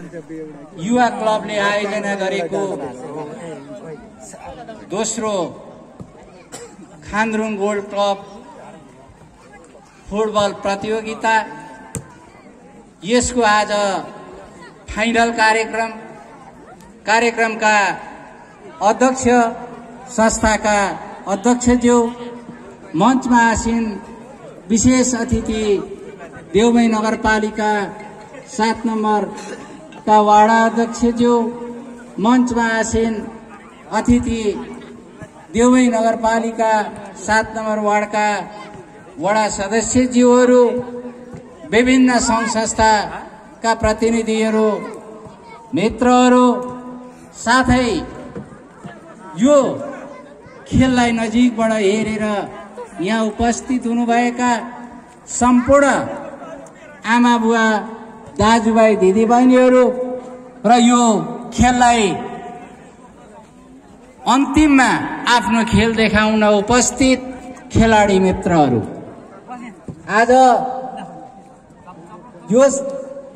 युवा क्लबले आयोजना गरेको दोस्रो खान्द्रुङ गोल्ड क्लब फुटबल प्रतियोगिता, यसको आज फाइनल कार्यक्रमका अध्यक्ष, संस्थाका अध्यक्षज्यू, मञ्चमा आसीन विशेष अतिथि देउमै नगरपालिका 7 नम्बरका वार्ड अध्यक्षज्यू, मञ्चमा आसीन अतिथि देउमै नगरपालिका 7 नम्बर वार्डका वडा सदस्यज्यूहरू, विभिन्न सङ्घ संस्थाका प्रतिनिधिहरू, मित्रहरू, साथै यो खेललाई नजिकबाट हेरेर यहाँ उपस्थित हुनुभएका सम्पूर्ण आमा बुवा, दाजुभाइ, दिदीबहिनीहरू र यो खेललाई अन्तिममा आफ्नो खेल देखाउन उपस्थित खेलाडी मित्रहरू, आज यो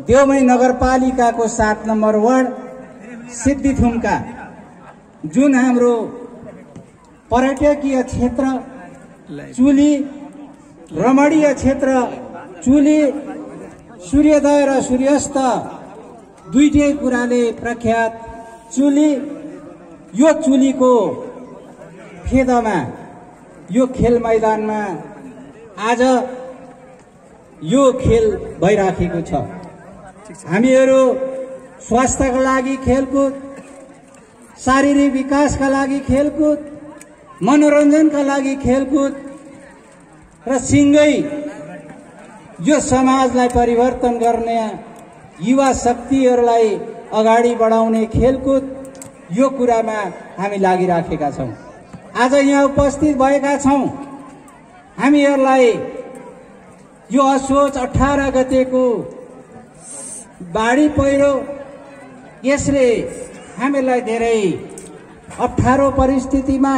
देउमै नगरपालिकाको 7 नम्बर वार्ड सिद्धिथुमका जुन हाम्रो पर्यटकीय क्षेत्र चुली, रमणीय क्षेत्र चुली, सूर्योदय र सूर्यास्त दुईटै कुराले प्रख्यात चुली, यो चुलीको फेदमा यो खेल मैदानमा आज यो खेल भइराखेको छ। हामीहरू स्वास्थ्यका लागि खेलकुद, शारीरिक विकासका लागि खेलकुद, मनोरञ्जनका लागि खेलकुद र सँगै यो समाजलाई परिवर्तन गर्ने युवा शक्तिहरूलाई अगाडि बढाउने खेलकुद, यो कुरामा हामी लागिराखेका छौं। आज यहाँ उपस्थित भएका छौं। हामीहरूलाई यो असोज 18 गतेको बाढी पहिरो, यसले हामीलाई धेरै अप्ठ्यारो परिस्थितिमा,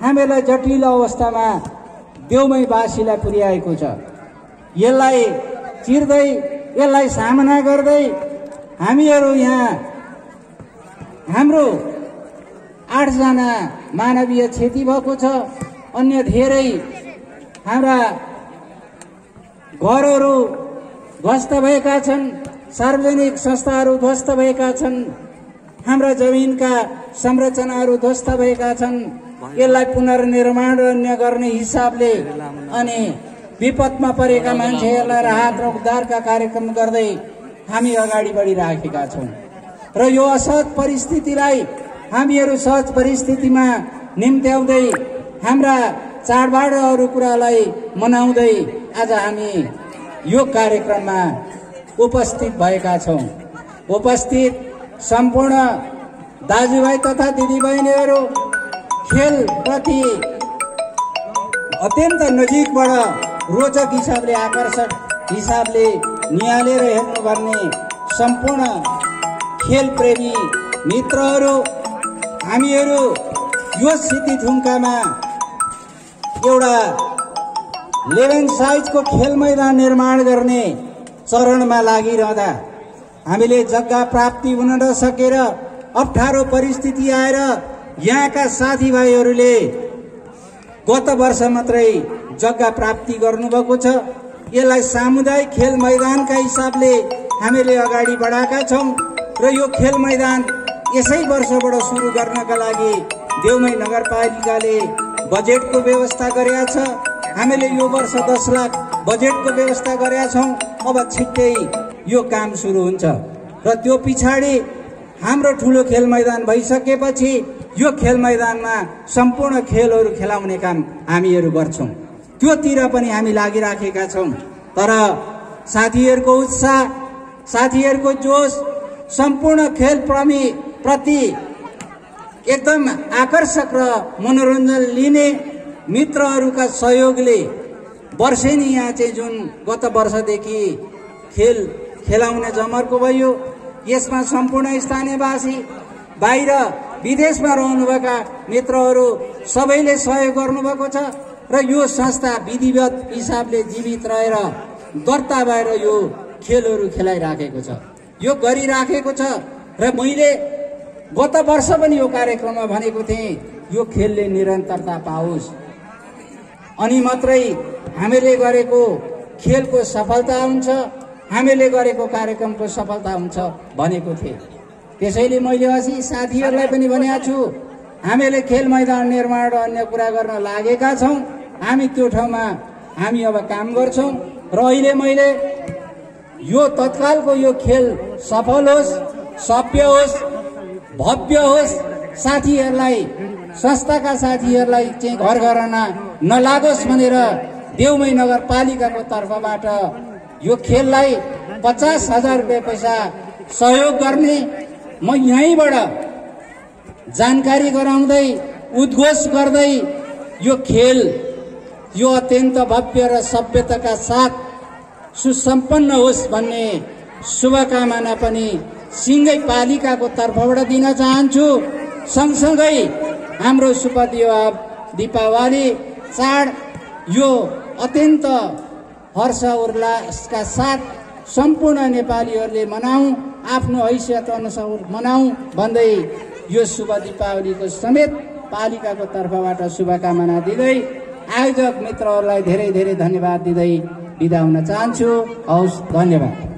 हामीलाई जटिल अवस्थामा देउमैवासीलाई पुर्याएको छ। यसलाई चिर्दै, यसलाई सामना गर्दै हामीहरू यहाँ हाम्रो 8 जना मानवीय क्षति भएको छ। अन्य धेरै हाम्रा घरहरू ध्वस्त भएका छन्, सार्वजनिक संस्थाहरू ध्वस्त भएका छन्, हाम्रा जमिनका संरचनाहरू ध्वस्त भएका छन्। यसलाई पुनर्निर्माण गर्ने हिसाबले अनि विपदमा परेका मान्छेहरूलाई राहत र उद्धारका कार्यक्रम गर्दै हामी अगाडि बढिराखेका छौं र यो असहज परिस्थितिलाई हामीहरू सहज परिस्थितिमा निम्त्याउँदै हाम्रा चाडबाडहरू कुरालाई मनाउँदै आज हामी यो कार्यक्रममा उपस्थित भएका छौं। उपस्थित सम्पूर्ण दाजुभाइ तथा दिदीबहिनीहरू खेलप्रति अत्यन्त नजिकबाट रोचक हिसाबले, आकर्षक हिसाबले निहालेर हेर्नुपर्ने सम्पूर्ण खेल प्रेमी मित्रहरू, हामीहरू यो सिद्धिथुम्कामा एउटा 11 साइजको खेल मैदान निर्माण गर्ने चरणमा लागिरहँदा हामीले जग्गा प्राप्ति हुन नसकेर अप्ठ्यारो परिस्थिति आएर यहाँका साथीभाइहरूले गत वर्ष मात्रै जग्गा प्राप्ति गर्नुभएको छ। यसलाई सामुदायिक खेल मैदानका हिसाबले हामीले अगाडि बढाएका छौं र यो खेल मैदान यसै वर्षबाट सुरु गर्नका लागि देउमै नगरपालिकाले बजेटको व्यवस्था गरेका छ। हामीले यो वर्ष 10 लाख बजेटको व्यवस्था गरेका छौं। अब छिट्टै यो काम सुरु हुन्छ र त्यो पछाडि हाम्रो ठूलो खेल मैदान भइसकेपछि यो खेल मैदानमा सम्पूर्ण खेलहरू खेलाउने काम हामीहरू गर्छौं। त्योतिर पनि हामी लागिराखेका छौं। तर साथीहरूको उत्साह, साथीहरूको जोश, सम्पूर्ण खेल प्रेमी प्रति एकदम आकर्षक र मनोरञ्जन लिने मित्रहरूका सहयोगले वर्षेनी यहाँ चाहिँ जुन गत वर्षदेखि खेल खेलाउने जमर्को भयो, यसमा सम्पूर्ण स्थानीयवासी, बाहिर विदेशमा रहनुभएका मित्रहरू सबैले सहयोग गर्नुभएको छ र यो संस्था विधिवत हिसाबले जीवित रहेर दर्ता भएर यो खेलहरू खेलाइराखेको छ। यो गरिराखेको छ र मैले गत वर्ष पनि यो कार्यक्रममा भनेको थिएँ यो खेलले निरन्तरता पाओस् अनि मात्रै हामीले गरेको खेलको सफलता हुन्छ, हामीले गरेको कार्यक्रमको सफलता हुन्छ भनेको थिएँ। त्यसैले मैले अझै साथीहरूलाई पनि भनेको छु, हामीले खेल मैदान निर्माण र अन्य कुरा गर्न लागेका छौँ। हामी त्यो ठाउँमा हामी अब काम गर्छौँ र अहिले मैले यो तत्कालको यो खेल सफल होस्, सभ्य होस्, भव्य होस्, साथीहरूलाई संस्थाका साथीहरूलाई चाहिँ घर घरना नलागोस् भनेर देउमै नगरपालिकाको तर्फबाट यो खेललाई 50,000 रुपियाँ पैसा सहयोग गर्ने म यहीँबाट जानकारी गराउँदै उद्घोष गर्दै यो खेल यो अत्यन्त भव्य र सभ्यताका साथ सुसम्पन्न होस् भन्ने शुभकामना पनि सिंगै पालिकाको तर्फबाट दिन चाहन्छु। सँगसँगै हाम्रो शुभ दीपावली चाड यो अत्यन्त हर्ष उल्लासका साथ सम्पूर्ण नेपालीहरूले मनाऊ, आफ्नो हैसियत अनुसार मनाऊ भन्दै यो शुभ दीपावलीको समेत पालिकाको तर्फबाट शुभकामना दिँदै आयोजक मित्रहरूलाई धेरै धेरै धन्यवाद दिँदै बिदा हुन चाहन्छु। हवस्, धन्यवाद।